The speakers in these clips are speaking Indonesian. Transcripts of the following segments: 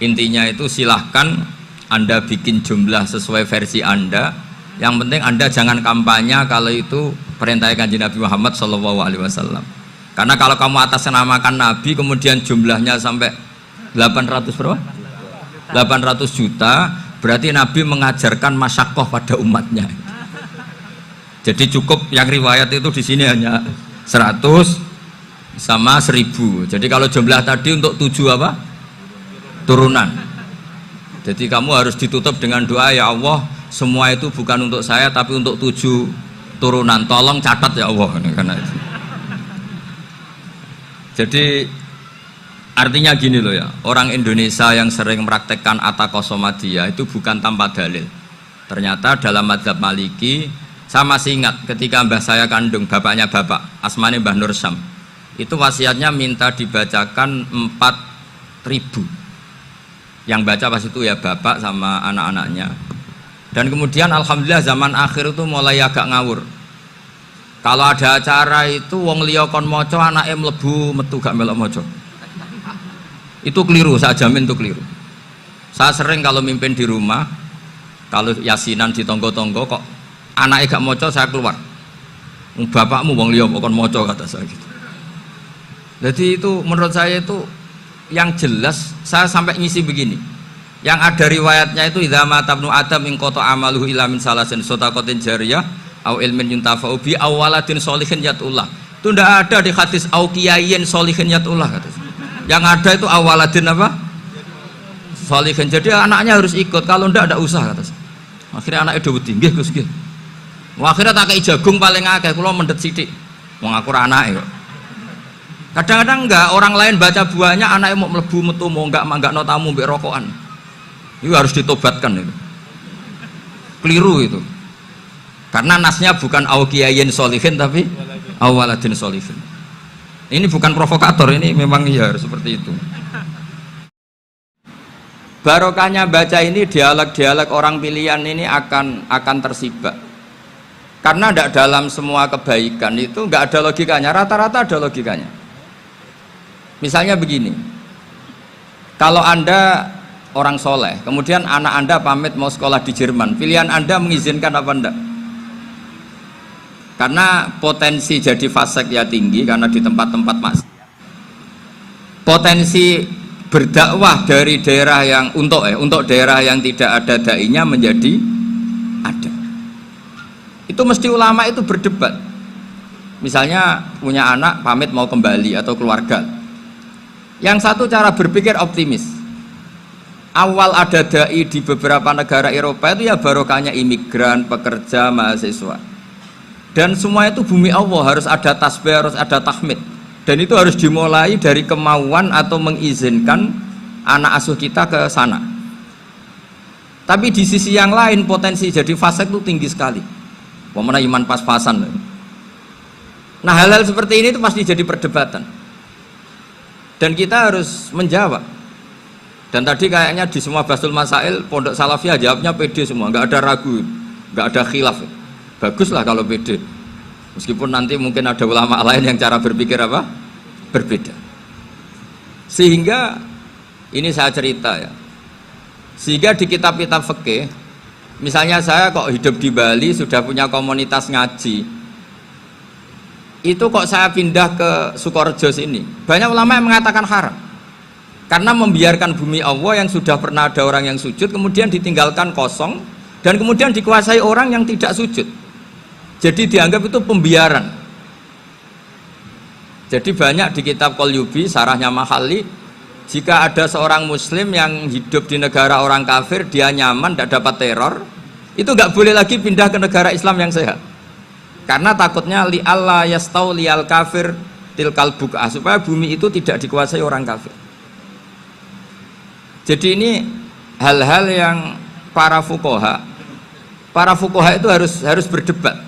Intinya itu silahkan Anda bikin jumlah sesuai versi Anda. Yang penting Anda jangan kampanye kalau itu perintah Kanjeng Nabi Muhammad SAW. Karena kalau kamu atasnamakan Nabi kemudian jumlahnya sampai 800 berapa? 800 juta, berarti Nabi mengajarkan masyakoh pada umatnya. Jadi cukup yang riwayat itu di sini hanya 100 sama 1000. Jadi kalau jumlah tadi untuk 7 apa? Turunan. Jadi kamu harus ditutup dengan doa, ya Allah, semua itu bukan untuk saya tapi untuk 7 turunan. Tolong catat ya Allah. Karena itu. Jadi artinya gini loh ya, orang Indonesia yang sering mempraktekkan atakosomadiyah itu bukan tanpa dalil. Ternyata dalam madzhab Maliki, saya masih ingat ketika mbah saya kandung, bapaknya bapak, asmane Mbah Nur Syam, itu wasiatnya minta dibacakan 4000. Yang baca pas itu ya bapak sama anak-anaknya. Dan kemudian alhamdulillah zaman akhir itu mulai agak ngawur. Kalau ada acara itu wong liya kon maca anake mlebu metu gak melok maca. Itu keliru, saya jamin itu keliru. Saya sering kalau mimpin di rumah, kalau yasinan di tonggo-tonggo kok anaknya gak maca, saya keluar. Bapakmu wong liya kon maca, kata saya gitu. Jadi itu menurut saya itu yang jelas. Saya sampai ngisi begini, yang ada riwayatnya itu idza mata ibnu adam in qata amaluhu illa min salasin shadaqatin jariyah au ilmin yuntafa'u bi aw waladin sholihin yatullah. Itu ndak ada di hadis au kiyayin sholihin yatullah, kata. Yang ada itu awaladin apa? Sholihin. Jadi anaknya harus ikut, kalau ndak ada usah, kata. Akhirnya anaknya udah tinggi Gus nggih. Akhirnya tak kei jagung paling akeh, kula mendet sithik. Wong aku ora anake kok. Kadang-kadang enggak, orang lain baca buahnya anaknya mau mlebu metu mau enggak no tamu mbek rokokan. Itu harus ditobatkan itu. Keliru itu. Karena nasnya bukan aukiyayin solihin tapi awaladin solihin. Ini bukan provokator, ini memang ya seperti itu. Barokahnya baca ini, dialog-dialog orang pilihan ini akan tersibak. Karena tidak dalam semua kebaikan itu nggak ada logikanya, rata-rata ada logikanya. Misalnya begini, kalau Anda orang soleh, kemudian anak Anda pamit mau sekolah di Jerman, pilihan Anda mengizinkan apa enggak? Karena potensi jadi fasik ya tinggi, karena di tempat-tempat maksiat. Potensi berdakwah dari daerah yang untuk daerah yang tidak ada dai-nya menjadi ada. Itu mesti ulama itu berdebat. Misalnya punya anak pamit mau kembali atau keluarga. Yang satu cara berpikir optimis. Awal ada dai di beberapa negara Eropa itu ya barokahnya imigran, pekerja, mahasiswa. Dan semua itu bumi Allah, harus ada tasbih, harus ada tahmid. Dan itu harus dimulai dari kemauan atau mengizinkan anak asuh kita ke sana. Tapi di sisi yang lain potensi jadi fasik itu tinggi sekali. Wamana iman pas-pasan. Nah hal-hal seperti ini itu pasti jadi perdebatan. Dan kita harus menjawab. Dan tadi kayaknya di semua Basul Masail Pondok Salafiyah jawabnya pede semua, nggak ada ragu, nggak ada khilaf. Baguslah kalau pede. Meskipun nanti mungkin ada ulama lain yang cara berpikir apa? Berbeda. Sehingga ini saya cerita ya. Sehingga di kitab-kitab fikih, misalnya saya kok hidup di Bali sudah punya komunitas ngaji. Itu kok saya pindah ke Sukorejo sini. Banyak ulama yang mengatakan haram. Karena membiarkan bumi Allah yang sudah pernah ada orang yang sujud kemudian ditinggalkan kosong dan kemudian dikuasai orang yang tidak sujud. Jadi dianggap itu pembiaran. Jadi banyak di kitab Qalyubi, sarahnya Mahalli, jika ada seorang muslim yang hidup di negara orang kafir, dia nyaman, tidak dapat teror, itu nggak boleh lagi pindah ke negara Islam yang sehat. Karena takutnya li Allah yastau lial kafir tilkal buk'ah, supaya bumi itu tidak dikuasai orang kafir. Jadi ini hal-hal yang para fuqaha itu harus berdebat.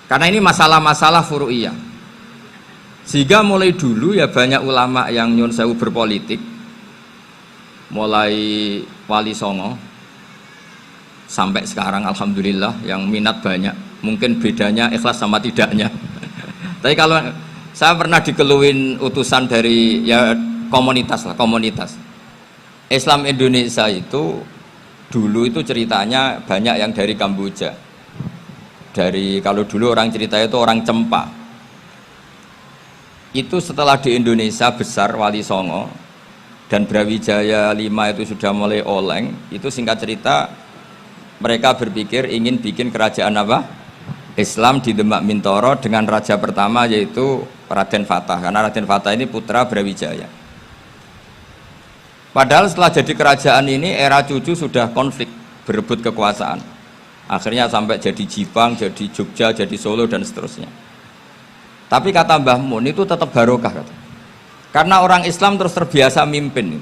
Karena ini masalah-masalah furu'iyah. Sehingga mulai dulu ya banyak ulama yang nyun sewu berpolitik, mulai Wali Songo sampai sekarang alhamdulillah yang minat banyak. Mungkin bedanya ikhlas sama tidaknya. Tapi kalau saya pernah dikeluhin utusan dari ya komunitas. Islam Indonesia itu dulu itu ceritanya banyak yang dari Kamboja. Kalau dulu orang cerita itu orang Cempa. Itu setelah di Indonesia besar Wali Songo dan Brawijaya 5 itu sudah mulai oleng, itu singkat cerita mereka berpikir ingin bikin kerajaan apa? Islam di Demak Mintoro dengan raja pertama yaitu Raden Fatah, karena Raden Fatah ini putra Brawijaya. Padahal setelah jadi kerajaan ini era cucu sudah konflik berebut kekuasaan, akhirnya sampai jadi Jipang, jadi Jogja, jadi Solo dan seterusnya. Tapi kata Mbah Mun itu tetap barokah kata. Karena orang Islam terus terbiasa mimpin.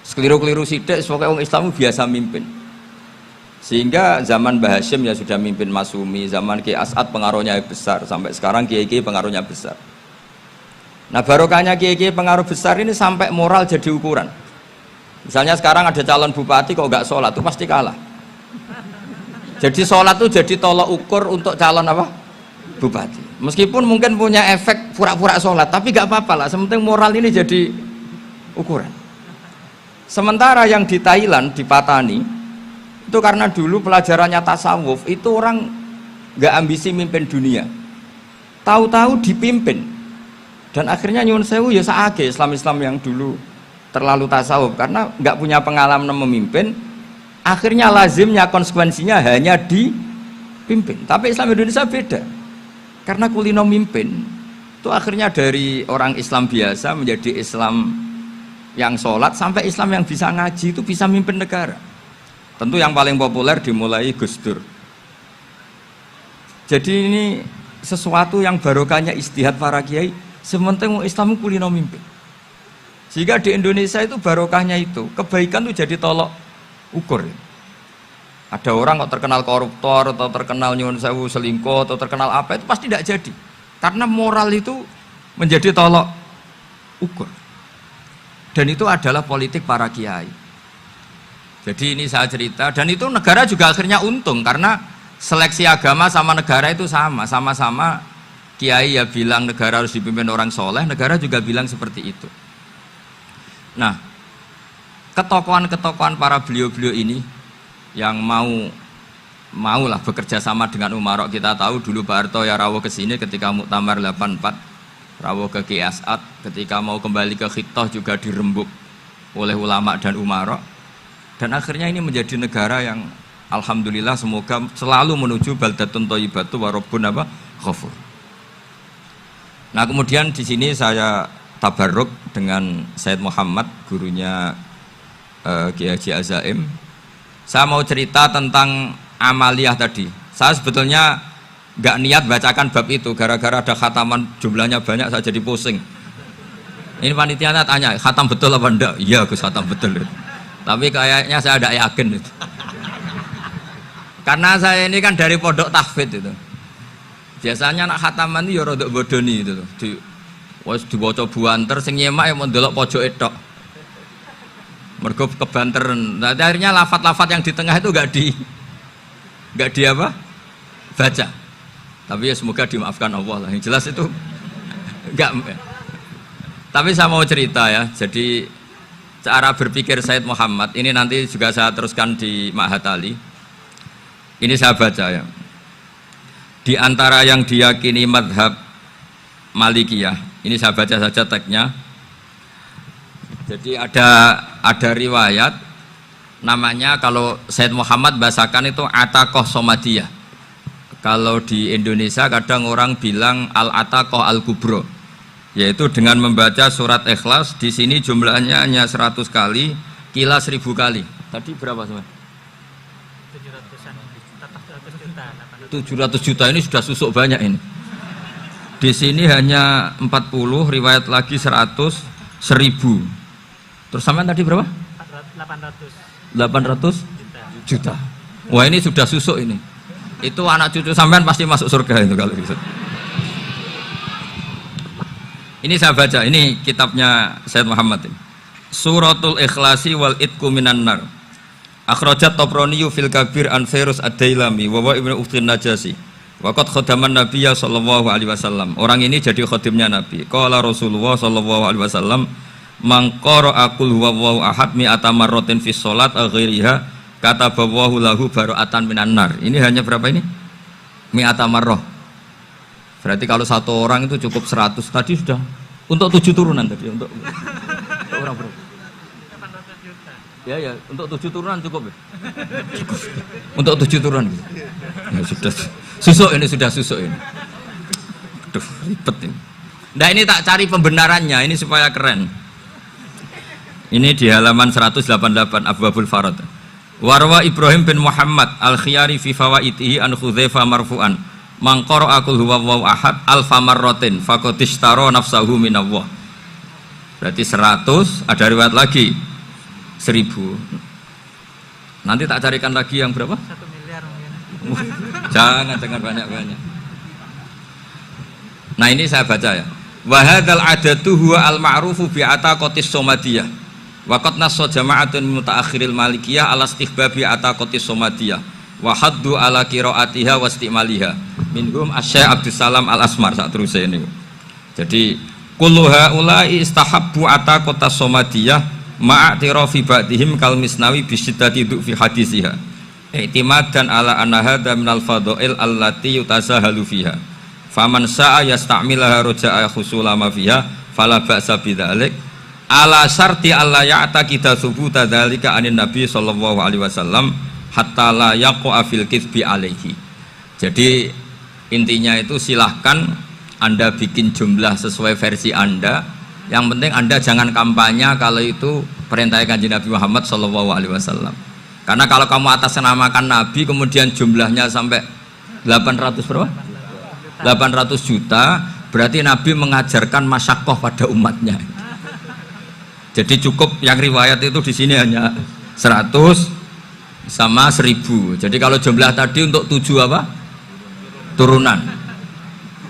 Sekeliru-keliru sidik pokoknya orang Islam biasa mimpin. Sehingga zaman Mbah Hashim ya sudah mimpin Masumi, zaman Ki As'ad pengaruhnya besar, sampai sekarang Kiai-Kiai pengaruhnya besar. Nah barokahnya Kiai-Kiai pengaruh besar ini sampai moral jadi ukuran. Misalnya sekarang ada calon bupati kok nggak sholat, itu pasti kalah. Jadi sholat itu jadi tolok ukur untuk calon apa? Bupati. Meskipun mungkin punya efek pura-pura sholat, tapi gak apa-apa lah, sementing moral ini jadi ukuran. Sementara yang di Thailand, di Patani, itu karena dulu pelajarannya tasawuf, itu orang gak ambisi mimpin dunia, tahu-tahu dipimpin, dan akhirnya nyuwun sewu ya saage Islam-Islam yang dulu terlalu tasawuf, karena gak punya pengalaman memimpin, akhirnya lazimnya konsekuensinya hanya dipimpin. Tapi Islam Indonesia beda. Karena kulino mimpin itu akhirnya dari orang Islam biasa menjadi Islam yang sholat sampai Islam yang bisa ngaji itu bisa mimpin negara. Tentu yang paling populer dimulai Gus Dur. Jadi ini sesuatu yang barokahnya istihad para kiai, sementing Islam kulino mimpin. Sehingga di Indonesia itu barokahnya itu kebaikan itu jadi tolok ukur. Ada orang kok terkenal koruptor atau terkenal nyuwun sewu selingkuh atau terkenal apa itu pasti tidak jadi. Karena moral itu menjadi tolok ukur. Dan itu adalah politik para kiai. Jadi ini saya cerita dan itu negara juga akhirnya untung karena seleksi agama sama negara itu sama-sama kiai ya bilang negara harus dipimpin orang soleh, negara juga bilang seperti itu. Nah, ketokohan-ketokohan para beliau-beliau ini yang mau lah bekerja sama dengan umarok. Kita tahu dulu Pak Harto ya rawuh ke sini ketika Muktamar 84, rawuh ke Ki As'ad, ketika mau kembali ke Khittah juga dirembuk oleh ulama dan umarok. Dan akhirnya ini menjadi negara yang alhamdulillah semoga selalu menuju baldatun thayyibatu wa rabbun apa? Ghafur. Nah, kemudian di sini saya tabarruk dengan Said Muhammad, gurunya Kiai Haji Azaim. Saya mau cerita tentang amaliyah tadi. Saya sebetulnya nggak niat bacakan bab itu, gara-gara ada khataman jumlahnya banyak saya jadi pusing. Ini panitianya tanya, khatam betul apa enggak? Iya Gus, khatam betul. Tapi kayaknya saya tidak yakin itu. Karena saya ini kan dari pondok tahfidz itu. Biasanya anak khataman itu ya rodok bodoni itu. Dibaca buanter sing nyemak yang mendelok pojok etok. Mergo kebanteran. Nah, akhirnya lafat-lafat yang di tengah itu enggak di apa? Baca. Tapi ya semoga dimaafkan Allah lah. Yang jelas itu enggak. Tapi saya mau cerita ya. Jadi cara berpikir Said Muhammad ini nanti juga saya teruskan di Ma'had Ali. Ini saya baca ya. Di antara yang diyakini madhab Malikiyah, ini saya baca saja teksnya. Jadi ada riwayat namanya, kalau Said Muhammad bahasakan itu Ataqoh Somadiyah. Kalau di Indonesia kadang orang bilang Al-Ataqoh Al-Kubro, yaitu dengan membaca surat Ikhlas. Di sini jumlahnya hanya 100 kali, Kila 1000 kali. Tadi berapa semua? 700 juta, ini sudah susuk banyak ini. Di sini hanya 40, riwayat lagi 100, 1000. Terus sampean tadi berapa? 800 juta. Wah, ini sudah susuk ini. Itu anak cucu sampean pasti masuk surga itu kalau gitu. Ini saya baca, ini kitabnya Said Muhammad ini. Suratul Ikhlasi wal Itqu minan nar. Akhrajat Tabrani fil Kabir an Fairuz ad-Dailami wa Ibnu Uftin Najasi. Waqad khadaman Nabiyya sallallahu alaihi wasallam. Orang ini jadi khadimnya Nabi. Qala Rasulullah sallallahu alaihi wasallam, mangqara aqul huwallahu ahad mi'ata marratin fi sholat ghairiha katabawahu lahu bara'atan minan nar. Ini hanya berapa ini? Mi'ata marrah. Berarti kalau satu orang itu cukup 100. Tadi sudah untuk 7 turunan tadi untuk orang berapa? 800 juta. Ya, untuk 7 turunan cukup ya? Cukup. Untuk 7 turunan. Ya sudah susuk ini. Aduh, ribet ini. Nah, ini tak cari pembenarannya ini supaya keren. Ini di halaman 188 Abwabul Farad. Warwa Ibrahim bin Muhammad Al-Khiyari fi fawaitihi an Khudzaifa marfu'an. Man qara'a qul huwallahu ahad alfa marratin faqad ishtara nafsahu minallah. Berarti 100, ada riwayat lagi 1000. Nanti tak carikan lagi yang berapa? 1 miliar mungkin. Jangan banyak-banyak. Nah, ini saya baca ya. Wa hadzal adatu huwa al-ma'rufu bi ataqatis somadiyah. Wa qad nassa jama'atun mutaakhiril malikiyah ala istihbabi ataqatis somadiyah wa haddu ala qiraatiha wa istimaliha. Minhum Asy-Syaikh Abdus Salam Al-Asmar sak teruse ini. Jadi kullu haula'i istahabbu ataqatas somadiyah ma'atirafi ba'dihim kal misnawi bi syiddati fi hadisiha. I'timadan ala anna hadza minal fadha'il allati yutasahalu fiha. Faman sa'a yasta'milaha roja'a khusula ma fiha fala ba'sa bidzalik ala syarti alla ya'taqida thubuta dzalika anin nabi sallallahu alaihi wasallam hatta la yaqa fil kitsbi alaihi. Jadi intinya itu silahkan Anda bikin jumlah sesuai versi Anda, yang penting Anda jangan kampanye kalau itu perintah Kanjeng Nabi Muhammad sallallahu alaihi wasallam. Karena kalau kamu atasnamakan Nabi kemudian jumlahnya sampai 800 berapa? 800 juta, berarti Nabi mengajarkan masyakoh pada umatnya. Jadi cukup yang riwayat itu di sini hanya 100 sama 1000. Jadi kalau jumlah tadi untuk 7 apa? Turunan.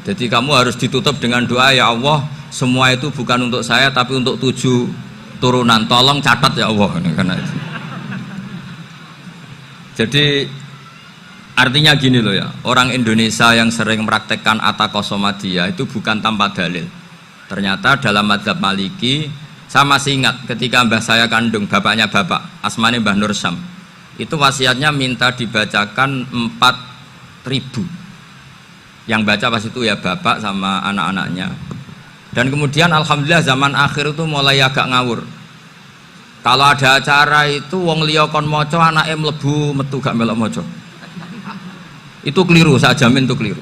Jadi kamu harus ditutup dengan doa, ya Allah, semua itu bukan untuk saya tapi untuk 7 turunan. Tolong catat ya Allah. Karena itu. Jadi artinya gini loh ya, orang Indonesia yang sering mempraktekkan ataqosomadiyah itu bukan tanpa dalil. Ternyata dalam mazhab Maliki, saya masih ingat ketika mbah saya kandung, bapaknya bapak, asmane Mbah Nur Syam, itu wasiatnya minta dibacakan 4.000. Yang baca pas itu ya bapak sama anak-anaknya. Dan kemudian alhamdulillah zaman akhir itu mulai agak ngawur. Kalau ada acara itu wong liya kon maca anake mlebu metu gak melok maca. Itu keliru, saya jamin itu keliru.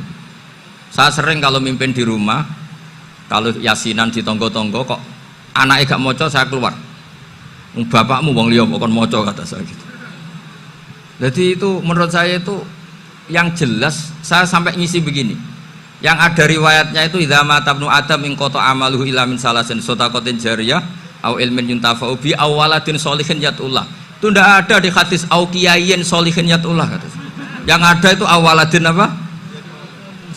Saya sering kalau mimpin di rumah, kalau yasinan di tonggo-tonggo kok anaknya gak moco, saya keluar. Bapakmu wong liya kok moco, kata saya gitu. Jadi itu menurut saya itu yang jelas, saya sampai ngisi begini. Yang ada riwayatnya itu idza mata ibnu adam min qata amaluhu illa min salasin shadaqatin jariyah au ilmin yuntafa'u bi aw waladin sholihin yatullah. Itu ndak ada di hadis au kiyayin sholihin yatullah, kata saya. Yang ada itu awaladin apa?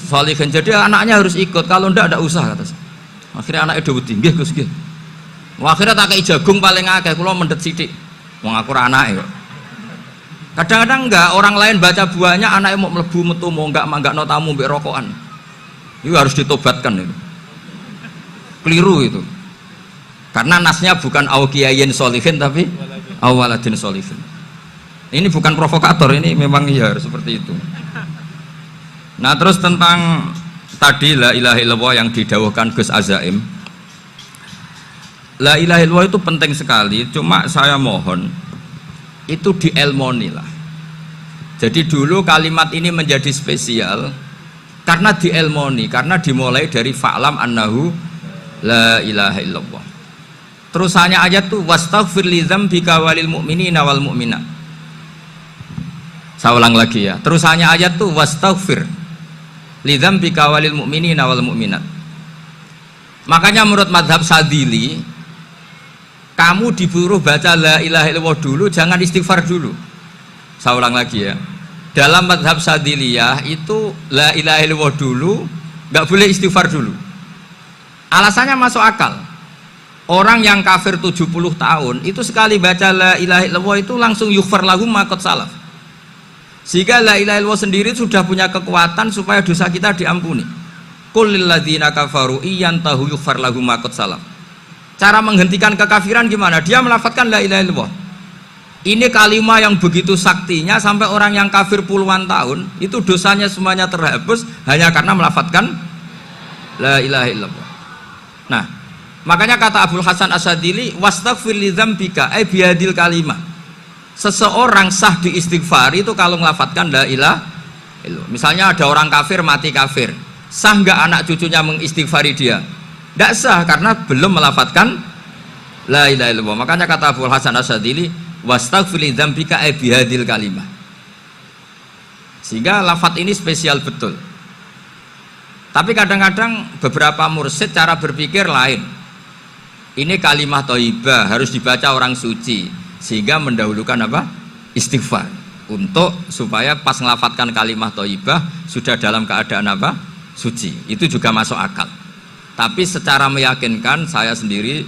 Sholihin. Jadi anaknya harus ikut, kalau ndak ada usah, kata saya. Akhirnya anaknya udah tinggi, Gus nggih. Akhirnya tak kei jagung paling akeh, kula mendet sithik. Wong aku ora anake kok. Kadang-kadang enggak, orang lain baca buahnya anaknya mau mlebu metu mau enggak no tamu mbek rokokan. Itu harus ditobatkan itu. Keliru itu. Karena nasnya bukan auqiyayin sholihin tapi awaladin sholihin. Ini bukan provokator, ini memang ya seperti itu. Nah, terus tentang tadi la ilaha illallah yang didawuhkan Gus Azaim. La ilaha illallah itu penting sekali, cuma saya mohon itu dielmoni lah. Jadi dulu kalimat ini menjadi spesial karena dielmoni, karena dimulai dari fa'lam annahu la ilaha illallah. Terusannya ayat tuh wastaghfir li dzambika walil mu'minina wal mu'minat. Saya ulang lagi ya. Terusannya ayat tuh wastaghfir li dzambika walil mu'minina wal mu'minat. Makanya menurut mazhab Sadili, kamu disuruh baca la ilaha illallah dulu, jangan istighfar dulu. Saya ulang lagi ya. Dalam mazhab Sadiliyah itu la ilaha illallah dulu, nggak boleh istighfar dulu. Alasannya masuk akal. Orang yang kafir 70 tahun itu sekali baca la ilaha illallah itu langsung yughfar lahum ma qad salaf. Sehingga la ilaha illallah sendiri sudah punya kekuatan supaya dosa kita diampuni. Qul lil ladzina kafaru iyantahu yughfar lahum ma qad salaf. Cara menghentikan kekafiran gimana? Dia melafadzkan la ilaha illallah. Ini kalimat yang begitu saktinya sampai orang yang kafir puluhan tahun itu dosanya semuanya terhapus hanya karena melafadzkan la ilaha illallah. Nah, makanya kata Abdul Hasan Asyadzili, wastaghfir li dzambika ay bihadil kalimah. Seseorang sah diistighfar itu kalau melafadzkan la ilaha illallah. Misalnya ada orang kafir mati kafir, sah nggak anak cucunya mengistighfari dia? Nggak sah karena belum melafadzkan la ilaha illallah. Makanya kata Abdul Hasan Asyadzili, wastaghfir li dzambika ay bihadil kalimah. Sehingga lafadz ini spesial betul. Tapi kadang-kadang beberapa mursyid cara berpikir lain. Ini kalimah thayyibah harus dibaca orang suci, sehingga mendahulukan apa? Istighfar. Untuk supaya pas ngelafatkan kalimah thayyibah sudah dalam keadaan apa? Suci. Itu juga masuk akal. Tapi secara meyakinkan saya sendiri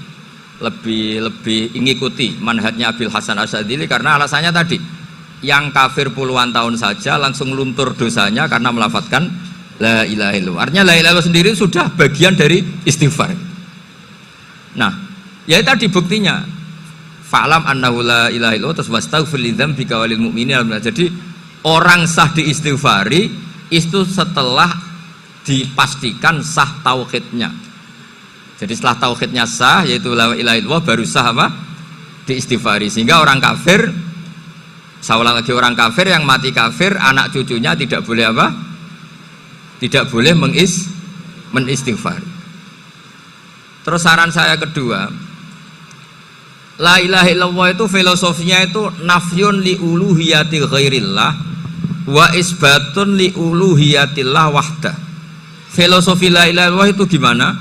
lebih mengikuti manhajnya Abil Hasan Asyadzili karena alasannya tadi, yang kafir puluhan tahun saja langsung luntur dosanya karena melafatkan la ilaha illallah. Artinya la ilaha illallah sendiri sudah bagian dari istighfar. Nah, ya tadi buktinya. Fa'lam annahu la ilaha illallah terus wastaghfir li dzambika walil mu'minin. Jadi orang sah diistighfari itu setelah dipastikan sah tauhidnya. Jadi setelah tauhidnya sah yaitu la ilaha illallah baru sah apa? Diistighfari. Sehingga orang kafir, saya ulang lagi, orang kafir yang mati kafir anak cucunya tidak boleh apa? Tidak boleh menistighfar. Terus saran saya kedua, la ilaha illallah itu filosofinya itu nafyun li uluhiyati ghairillah wa isbatun li uluhiyatillah wahdah. Filosofi la ilaha illallah itu gimana?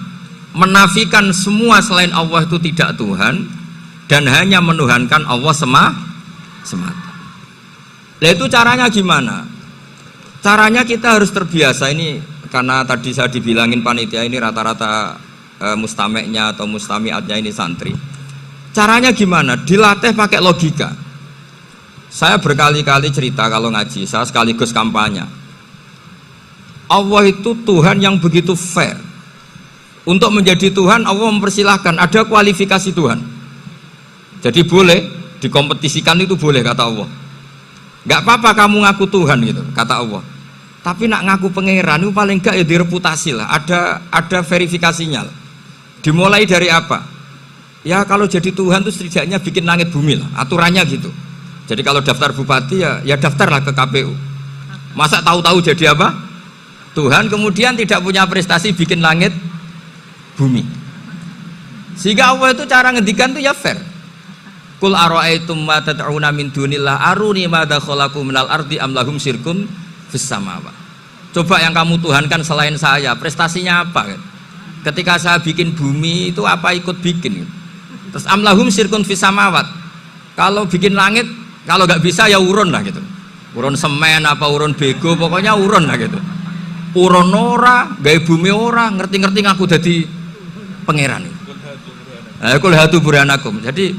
Menafikan semua selain Allah itu tidak Tuhan dan hanya menuhankan Allah semata. Nah itu caranya gimana? Caranya kita harus terbiasa ini, karena tadi saya dibilangin panitia ini rata-rata mustameknya atau mustamiatnya ini santri. Caranya gimana? Dilatih pakai logika. Saya berkali-kali cerita kalau ngaji, saya sekaligus kampanye. Allah itu Tuhan yang begitu fair. Untuk menjadi Tuhan Allah mempersilahkan, ada kualifikasi Tuhan. Jadi boleh dikompetisikan, itu boleh kata Allah. Gak apa-apa kamu ngaku Tuhan gitu kata Allah. Tapi nak ngaku pangeran itu paling gak ya direputasi lah, ada verifikasinya lah. Dimulai dari apa? Ya kalau jadi Tuhan itu setidaknya bikin langit bumi lah, aturannya gitu. Jadi kalau daftar bupati ya daftarlah ke KPU. Masa tahu-tahu jadi apa? Tuhan kemudian tidak punya prestasi bikin langit bumi. Sehingga Allah itu cara ngendikan itu ya fair. Qul ara'aitum ma tad'una min dunillah aruni madza khalaqu minal ardi am lahum syirkun fis samawati. Coba yang kamu tuhankan selain saya, prestasinya apa? Ketika saya bikin bumi itu apa ikut bikin? Terus am lahum syirkun fis samawati. Kalau bikin langit, kalau nggak bisa ya urun lah gitu. Urun semen apa urun bego, pokoknya urun lah gitu. Urun ora, gawe bumi ora, ngerti-ngerti ngaku dadi pangeran. Kul hatu burhanakum. Jadi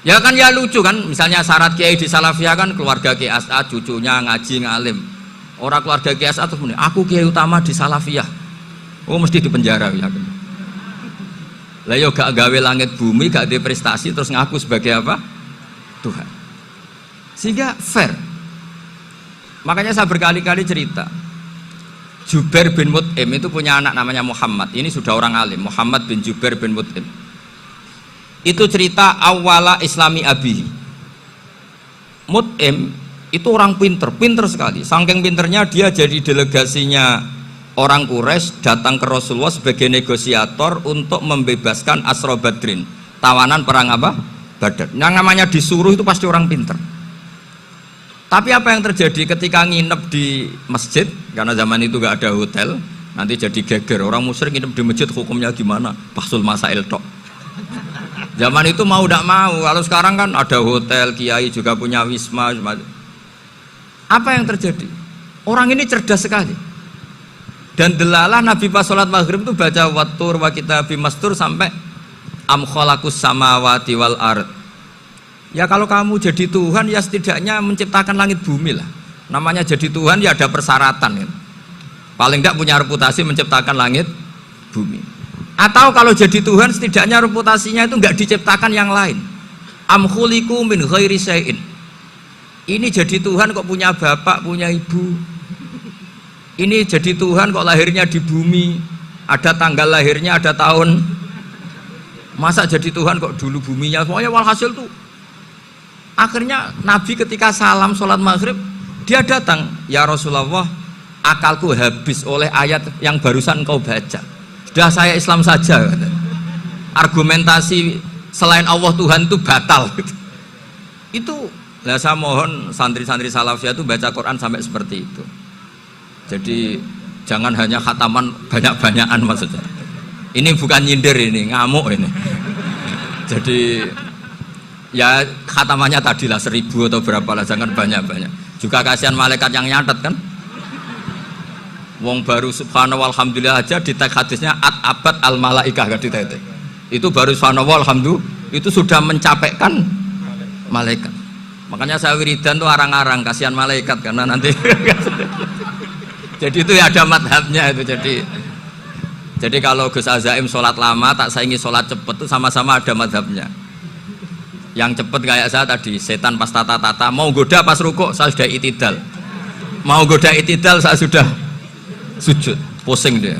ya kan ya lucu kan, misalnya syarat kiai di Salafiyah kan keluarga Kiai As'ad, cucunya ngaji ngalim. Orang keluarga Kiai As'ad terus muni, aku kiai utama di Salafiyah. Oh mesti dipenjara ya. Lah yo gak gawe langit bumi, gak ada prestasi terus ngaku sebagai apa? Tuhan. Sehingga fair. Makanya saya berkali-kali cerita. Jubair bin Mut'im itu punya anak namanya Muhammad. Ini sudah orang alim, Muhammad bin Jubair bin Mut'im. Itu cerita awala islami abihi. Mut'im itu orang pinter sekali. Saking pinternya dia jadi delegasinya orang Quraisy datang ke Rasulullah sebagai negosiator untuk membebaskan Asra Badrin, tawanan perang apa? Badar. Yang namanya disuruh itu pasti orang pinter. Tapi apa yang terjadi ketika nginep di masjid, karena zaman itu gak ada hotel, nanti jadi geger. Orang musyrik nginep di masjid hukumnya gimana? Bahsul masail tok. Zaman itu mau tidak mau, kalau sekarang kan ada hotel, kiai juga punya wisma. Apa yang terjadi? Orang ini cerdas sekali. Dan delalah Nabi pas sholat maghrib itu baca wattur wa kitabim mastur sampai am khalaqus samawati wal ard. Ya kalau kamu jadi Tuhan ya setidaknya menciptakan langit bumi lah. Namanya jadi Tuhan ya ada persyaratan kan. Paling tidak punya reputasi menciptakan langit bumi. Atau kalau jadi Tuhan setidaknya reputasinya itu nggak diciptakan yang lain. Am khuliqu min ghairi syai'in. Ini jadi Tuhan kok punya bapak, punya ibu. Ini jadi Tuhan kok lahirnya di bumi, ada tanggal lahirnya, ada tahun. Masa jadi Tuhan kok dulu buminya semuanya. Walhasil tuh akhirnya Nabi ketika salam sholat maghrib, dia datang, ya Rasulullah, akalku habis oleh ayat yang barusan kau baca. Sudah saya Islam saja. Argumentasi selain Allah Tuhan itu batal. Itu lah, saya mohon santri-santri salafiyah itu baca Quran sampai seperti itu. Jadi jangan hanya khataman banyak-banyakan maksudnya. Ini bukan nyindir, ini ngamuk ini. Jadi ya khatamannya tadilah 1000 atau berapa lah, jangan banyak-banyak. Juga kasihan malaikat yang nyatet kan. Wong baru subhanallah alhamdulillah aja di teks hadisnya abad al malaikah gak ditetek. Itu baru subhanallah alhamdulillah itu sudah mencapaikan malaikat. Makanya saya wiridan tuh arang-arang kasihan malaikat karena nanti jadi itu ya ada madhabnya itu. Jadi kalau Gus Azaim sholat lama tak saingi sholat cepet itu sama-sama ada madhabnya. Yang cepet kayak saya tadi, setan pas tata-tata mau goda pas rukuk saya sudah itidal, mau goda itidal saya sudah sujud, pusing dia.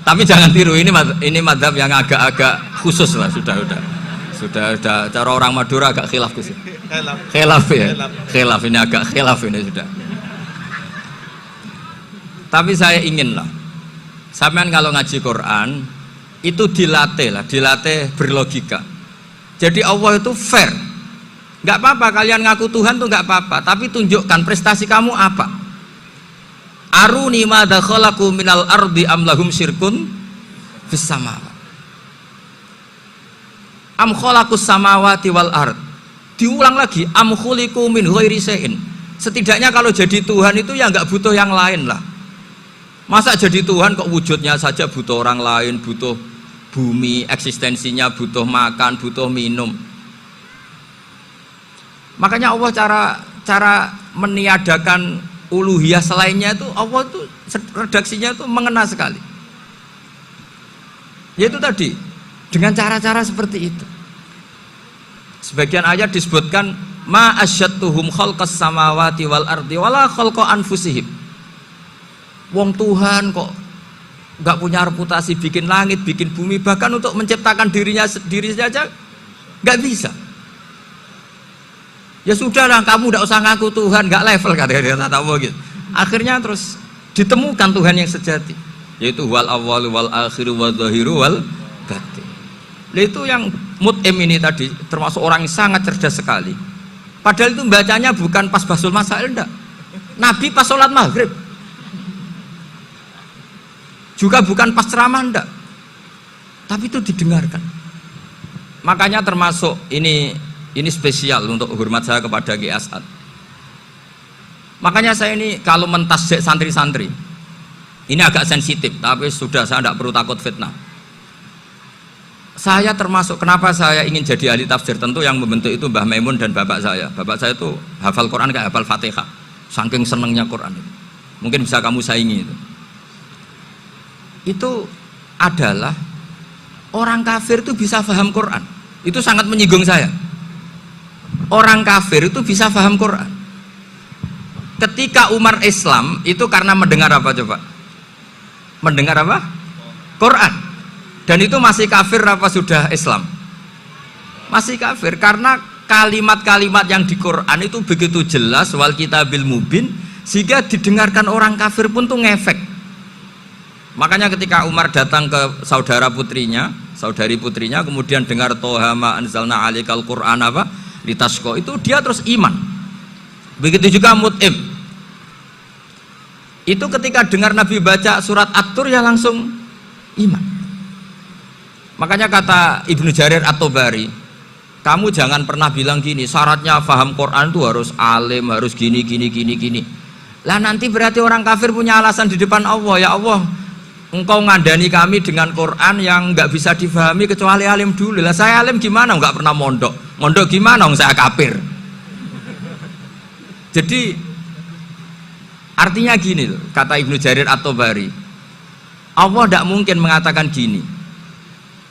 Tapi jangan tiru, ini madhab yang agak-agak khusus lah, sudah cara orang Madura agak khilaf khusus. Khilaf ya, khilaf ini agak khilaf ini sudah. Tapi saya ingin lah, sampean kalau ngaji Quran itu dilatih berlogika. Jadi Allah itu fair, nggak apa-apa kalian ngaku Tuhan tuh nggak apa-apa, tapi tunjukkan prestasi kamu apa. Aruni madza khalaqu minal ardi am lahum syirkun fis samawati. Am khalaqus samawati wal ard. Diulang lagi, am khuliqu min ghairi syai'in. Setidaknya kalau jadi Tuhan itu ya nggak butuh yang lain lah. Masa jadi Tuhan kok wujudnya saja butuh orang lain, butuh bumi, eksistensinya butuh makan, butuh minum. Makanya Allah cara meniadakan uluhiyah selainnya itu, Allah itu redaksinya itu mengena sekali. Yaitu tadi dengan cara-cara seperti itu. Sebagian ayat disebutkan ma asyattuhum khalqas samawati wal ardi wala khalqa anfusihim. Wong Tuhan kok nggak punya reputasi bikin langit, bikin bumi, bahkan untuk menciptakan diri saja nggak bisa. Ya sudahlah, kamu nggak usah ngaku Tuhan, nggak level kata-kata Allah gitu. Akhirnya terus ditemukan Tuhan yang sejati, yaitu wal awwalu wal akhiru wal zahiru wal batin. Itu yang mut'im ini tadi termasuk orang yang sangat cerdas sekali. Padahal itu bacanya bukan pas basul masail, enggak. Nabi pas sholat maghrib. Juga bukan pas ceramah, enggak. Tapi itu didengarkan. Makanya termasuk ini spesial untuk hormat saya kepada Ki As'ad. Makanya saya ini kalau mentasjik santri-santri, ini agak sensitif, tapi sudah saya tidak perlu takut fitnah. Saya termasuk, kenapa saya ingin jadi ahli tafsir, tentu yang membentuk itu Mbah Maimun dan bapak saya. Bapak saya itu hafal Quran kayak hafal Fatihah, saking senengnya Quran. Mungkin bisa kamu saingi itu. Itu adalah orang kafir itu bisa paham Quran. Itu sangat menyinggung saya. Orang kafir itu bisa paham Quran. Ketika Umar Islam itu karena mendengar apa coba? Mendengar apa? Quran. Dan itu masih kafir apa sudah Islam? Masih kafir karena kalimat-kalimat yang di Quran itu begitu jelas, wal kitabil mubin, sehingga didengarkan orang kafir pun tuh ngefek. Makanya ketika Umar datang ke saudari putrinya, kemudian dengar Toha ma anzalna alikal Quran apa litasqa, itu dia terus iman. Begitu juga Mut'im. Itu ketika dengar Nabi baca surat At-Tur ya langsung iman. Makanya kata Ibnu Jarir At-Tabari, kamu jangan pernah bilang gini, syaratnya paham Quran itu harus alim, harus gini. Lah nanti berarti orang kafir punya alasan di depan Allah, ya Allah, engkau ngandani kami dengan Quran yang nggak bisa difahami kecuali alim dulu. Lah saya alim gimana? Nggak pernah mondok gimana? Saya kafir. Jadi artinya gini loh, kata Ibnu Jarir At-Tabari, Allah tidak mungkin mengatakan gini,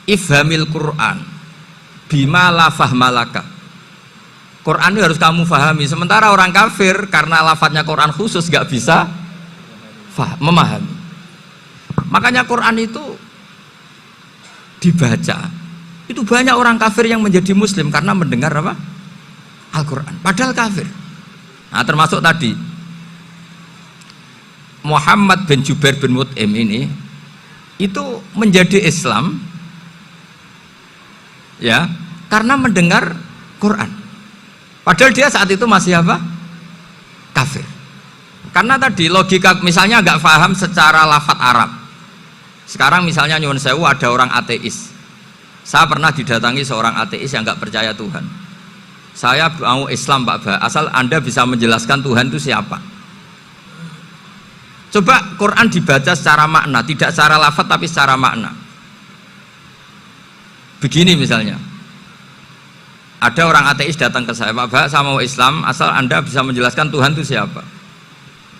ifhamil Quran bima la fahmalaka. Quran itu harus kamu fahami. Sementara orang kafir karena lafadznya Quran khusus gak bisa memahami. Makanya Quran itu dibaca. Itu banyak orang kafir yang menjadi muslim karena mendengar apa? Al-Quran. Padahal kafir. Nah, termasuk tadi Muhammad bin Jubair bin Mut'im ini itu menjadi Islam ya karena mendengar Quran. Padahal dia saat itu masih apa? Kafir. Karena tadi logika misalnya nggak paham secara lafadz Arab. Sekarang misalnya nyuwun sewu ada orang ateis. Saya pernah didatangi seorang ateis yang nggak percaya Tuhan. Saya mau Islam Pak Ba, asal Anda bisa menjelaskan Tuhan itu siapa. Coba Quran dibaca secara makna, tidak secara lafadz tapi secara makna. Begini misalnya. Ada orang ateis datang ke saya, Pak Ba, saya mau Islam, asal Anda bisa menjelaskan Tuhan itu siapa.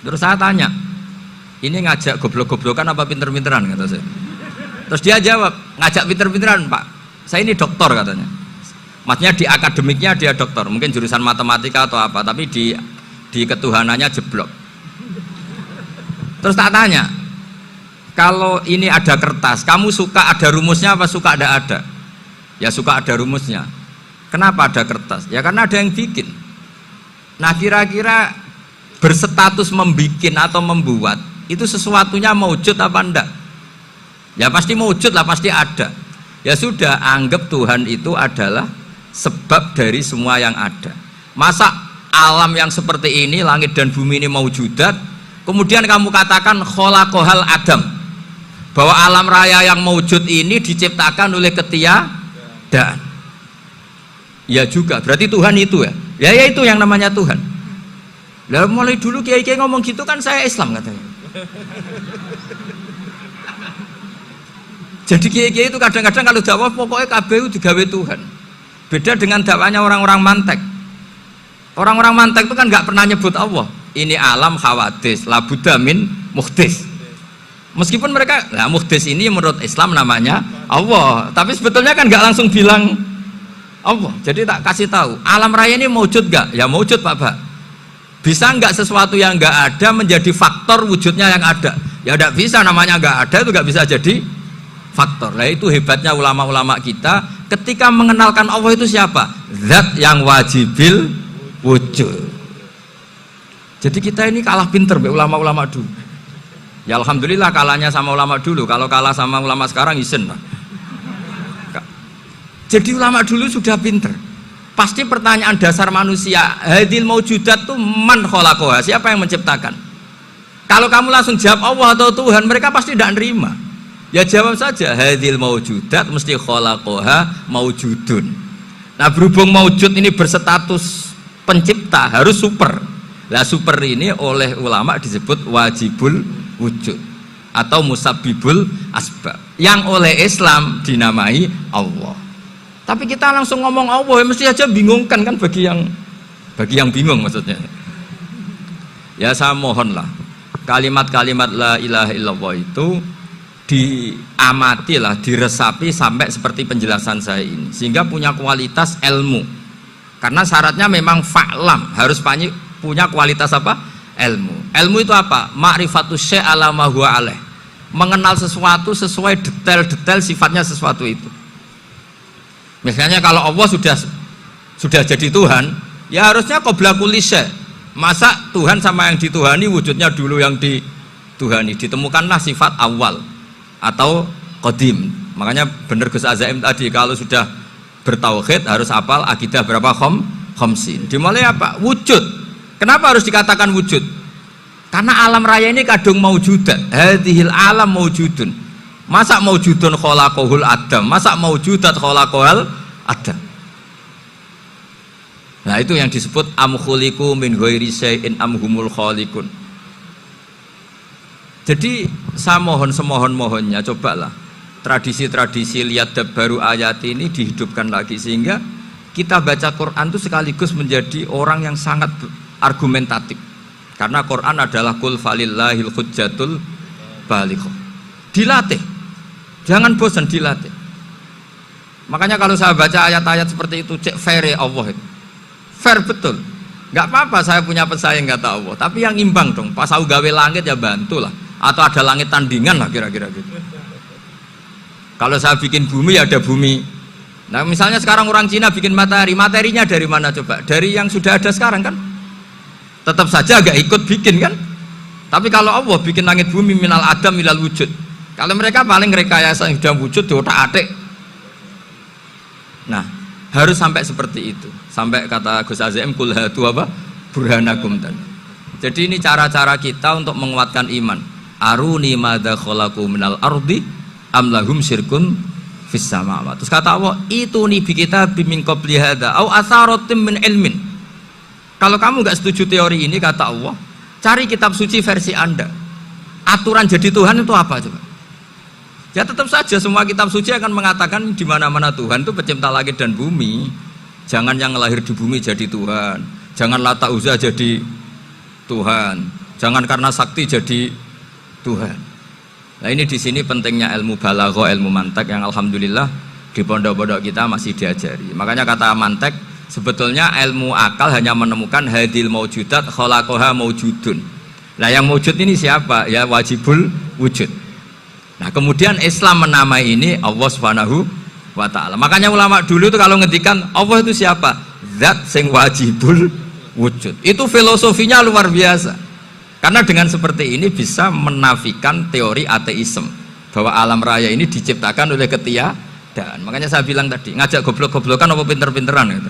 Terus saya tanya, ini ngajak goblok-goblokan apa pinter-pinteran, kata saya. Terus dia jawab, ngajak pinter-pinteran Pak, saya ini doktor katanya. Maksudnya di akademiknya dia doktor, mungkin jurusan matematika atau apa, tapi di ketuhanannya jeblok. Terus tak tanya, kalau ini ada kertas, kamu suka ada rumusnya apa suka ada? Ya suka ada rumusnya. Kenapa ada kertas? Ya karena ada yang bikin. Nah kira-kira berstatus membikin atau membuat itu sesuatunya maujud apa enggak? Ya pasti maujud lah, pasti ada. Ya sudah, anggap Tuhan itu adalah sebab dari semua yang ada. Masa alam yang seperti ini, langit dan bumi ini maujudat, kemudian kamu katakan kholaqohal adam, bahwa alam raya yang maujud ini diciptakan oleh ketiadaan. Ya juga, berarti Tuhan itu ya. Ya itu yang namanya Tuhan. Lalu mulai dulu kiai-kiai ngomong gitu kan saya Islam katanya. Jadi kiai-kiai itu kadang-kadang kalau dakwah pokoknya KBU digawe Tuhan. Beda dengan dakwahnya orang-orang mantek. Orang-orang mantek itu kan nggak pernah nyebut Allah. Ini alam khawadis, labuda min muhdis. Meskipun mereka, nah muhdis ini menurut Islam namanya Allah. Tapi sebetulnya kan nggak langsung bilang Allah. Jadi tak kasih tahu, alam raya ini mewujud gak? Ya mewujud Pak Ba. Bisa nggak sesuatu yang nggak ada menjadi faktor wujudnya yang ada? Ya tidak bisa, namanya nggak ada itu nggak bisa jadi faktor. Nah itu hebatnya ulama-ulama kita ketika mengenalkan Allah itu siapa? Zat yang wajibil wujud. Jadi kita ini kalah pinter ulama-ulama dulu. Ya alhamdulillah kalahnya sama ulama dulu. Kalau kalah sama ulama sekarang isen Pak. Jadi ulama dulu sudah pinter. Pasti pertanyaan dasar manusia, hadil maujudat itu man kholaqoha, siapa yang menciptakan? Kalau kamu langsung jawab Allah atau Tuhan, mereka pasti tidak nerima. Ya jawab saja, hadil maujudat mesti kholaqoha maujudun. Nah berhubung maujud ini berstatus pencipta, harus super. Nah super ini oleh ulama disebut wajibul wujud atau musabbibul asbab, yang oleh Islam dinamai Allah. Tapi kita langsung ngomong Allah, ya mesti aja bingungkan kan bagi yang bingung maksudnya. Ya saya mohonlah kalimat-kalimat la ilaha illallah itu diamatilah, diresapi sampai seperti penjelasan saya ini, sehingga punya kualitas ilmu. Karena syaratnya memang fa'lam, harus punya kualitas apa? Ilmu. Ilmu itu apa? Ma'rifatus syai' ala ma huwa alaih. Mengenal sesuatu sesuai detail-detail sifatnya sesuatu itu. Misalnya kalau Allah sudah jadi Tuhan, ya harusnya qabla kulli syai'. Masa Tuhan sama yang dituhani wujudnya dulu yang dituhani? Ditemukanlah sifat awal atau qadim. Makanya benar Gus Azaim tadi, kalau sudah bertauhid harus hafal akidah berapa khamsin. Dimulai apa? Wujud. Kenapa harus dikatakan wujud? Karena alam raya ini kadung maujudat. Hadhil alam maujudun. Masa maujudun kholaqohul adam, masa maujudat kholaqohal adam. Nah itu yang disebut am khuliqu min ghairi syai'in am humul khaliqun. Jadi saya mohon semohon-mohonnya, cobalah tradisi-tradisi lihat baru ayat ini dihidupkan lagi, sehingga kita baca Quran itu sekaligus menjadi orang yang sangat argumentatif. Karena Quran adalah qul falillahil hujjatul balighah. Dilatih. Jangan bosan dilatih. Makanya kalau saya baca ayat-ayat seperti itu, cek fair Allah itu. Fair betul. Enggak apa-apa saya punya pesaing kata Allah, tapi yang imbang dong. Pas aku gawe langit ya bantulah. Atau ada langit tandingan lah kira-kira gitu. Kalau saya bikin bumi ya ada bumi. Nah misalnya sekarang orang Cina bikin matahari, materinya dari mana coba? Dari yang sudah ada sekarang kan? Tetap saja agak ikut bikin kan? Tapi kalau Allah bikin langit bumi minal adam minal wujud. Kalau mereka paling rekayasa yang sudah wujud di otak-atik. Nah harus sampai seperti itu. Sampai kata Gus Azim kul hatu apa? Burhanakum tadi. Jadi ini cara-cara kita untuk menguatkan iman. Aruni madza khalaqu minal ardi am lahum syirkun fis samawati. Terus kata Allah, itu nih bi kita min qabli hadza au atharatim min ilmin. Kalau kamu enggak setuju teori ini kata Allah, cari kitab suci versi Anda. Aturan jadi Tuhan itu apa coba? Ya tetap saja semua kitab suci akan mengatakan di mana-mana Tuhan itu pencipta langit dan bumi. Jangan yang lahir di bumi jadi Tuhan. Jangan Lata Uzza jadi Tuhan. Jangan karena sakti jadi Tuhan. Nah ini di sini pentingnya ilmu balaghah, ilmu mantek yang alhamdulillah di pondok-pondok kita masih diajari. Makanya kata mantek sebetulnya ilmu akal hanya menemukan hadil maujudat khalaqaha maujudun. Nah yang maujud ini siapa? Ya wajibul wujud. Nah kemudian Islam menamai ini Allah Subhanahu wa ta'ala. Makanya ulama dulu itu kalau ngendikan Allah itu siapa? Zat sing wajibul wujud. Itu filosofinya luar biasa. Karena dengan seperti ini bisa menafikan teori ateisme bahwa alam raya ini diciptakan oleh ketiadaan. Makanya saya bilang tadi, ngajak goblok-goblokan apa pinter-pinteran gitu.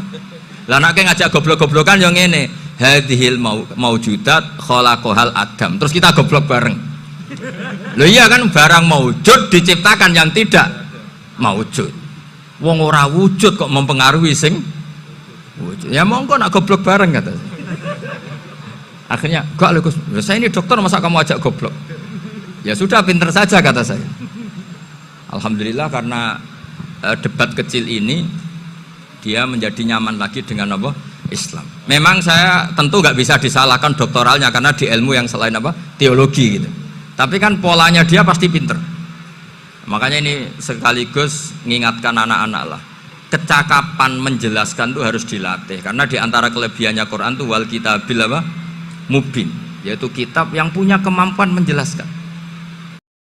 Lah nek ngajak goblok-goblokan yang ini, hadhil maujudat khalaqahal adam. Terus kita goblok bareng. Loh iya kan barang maujud diciptakan yang tidak maujud. Wong ora wujud kok mempengaruhi sing wujud. Ya monggo nak goblok bareng kata. Akhirnya, enggak loh Gus, saya ini dokter masa kamu ajak goblok? Ya sudah pinter saja kata saya. Alhamdulillah karena debat kecil ini dia menjadi nyaman lagi dengan apa? Islam. Memang saya tentu nggak bisa disalahkan doktoralnya karena di ilmu yang selain apa? Teologi gitu. Tapi kan polanya dia pasti pinter. Makanya ini sekaligus mengingatkan anak-anak lah. Kecakapan menjelaskan itu harus dilatih karena di antara kelebihannya Quran itu wal kitabil apa? Mubin, yaitu kitab yang punya kemampuan menjelaskan.